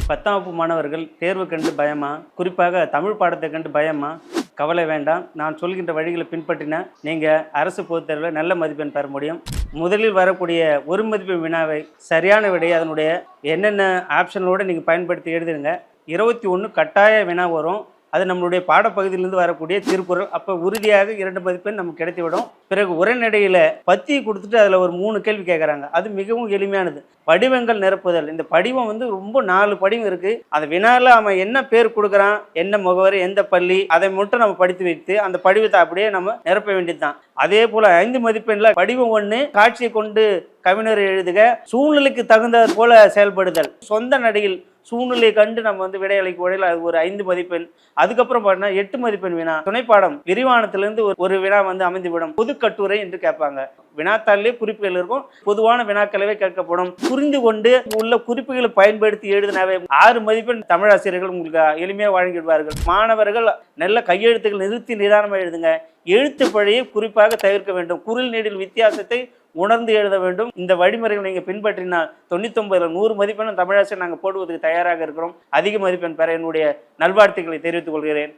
10ஆம் வகுப்பு மாணவர்கள் தேர்வு கண்டு பயமா, குறிப்பாக தமிழ் பாடத்தை கண்டு பயமா? கவலை வேண்டாம். நான் சொல்கின்ற வழிகளை பின்பற்றினா நீங்கள் அரசு பொதுத் தேர்வில் நல்ல மதிப்பெண் பெற முடியும். முதலில் வரக்கூடிய ஒரு மதிப்பெண் வினாவை சரியான விடையை அதனுடைய என்னென்ன ஆப்ஷனோடு நீங்கள் பயன்படுத்தி எழுதுங்க. 21 கட்டாய வினா வரும். அது நம்மளுடைய பாடப்பகுதியிலிருந்து வரக்கூடிய திருக்குறள். அப்போ உறுதியாக 2 மதிப்பெண் நமக்கு கிடைத்துவிடும். பிறகு உரைநடையில் பத்தி கொடுத்துட்டு அதில் ஒரு 3 கேள்வி கேட்குறாங்க. அது மிகவும் எளிமையானது. படிவங்கள் நிரப்புதல். இந்த படிவம் ரொம்ப 4 படிவம் இருக்குது. அந்த வினாவில் அவன் என்ன பேர் கொடுக்குறான், என்ன முகவரி, எந்த பள்ளி, அதை மட்டும் நம்ம படித்து வைத்து அந்த படிவத்தை அப்படியே நம்ம நிரப்ப வேண்டியது தான். அதே போல் 5 மதிப்பெண்ணில் படிவம் 1 காட்சியை கொண்டு கவிஞர் எழுதுக, சூழ்நிலைக்கு தகுந்தது போல செயல்படுதல், சொந்த நடையில் சூழ்நிலையை கண்டு நம்ம விடையளிக்க உடையில் அது ஒரு 5 மதிப்பெண். அதுக்கப்புறம் பார்த்தீங்கன்னா 8 மதிப்பெண் வினா. துணைப்பாடம் விரிவானத்திலிருந்து ஒரு வினா அமைந்துவிடும். பொது கட்டுரை என்று கேட்பாங்க. வினாத்தாளிலே குறிப்புகள் இருக்கும். பொதுவான வினாக்களவே கேட்கப்படும். புரிந்து கொண்டு உள்ள குறிப்புகளை பயன்படுத்தி எழுதினாவே 6 மதிப்பெண் தமிழாசிரியர்கள் உங்களுக்கு எளிமையாக வழங்கிடுவார்கள். மாணவர்கள் நல்ல கையெழுத்துக்கள் நிறுத்தி நிதானமாக எழுதுங்க. எழுத்து பழியை குறிப்பாக தவிர்க்க வேண்டும். குரில் நெடில் வித்தியாசத்தை உணர்ந்து எழுத வேண்டும். இந்த வழிமுறைகளை நீங்கள் பின்பற்றினால் 99 100 மதிப்பெண் தமிழாசிரியர் நாங்கள் போடுவதற்கு தயாராக இருக்கிறோம். அதிக மதிப்பெண் பெற என்னுடைய நல்வாழ்த்துக்களை தெரிவித்துக் கொள்கிறேன்.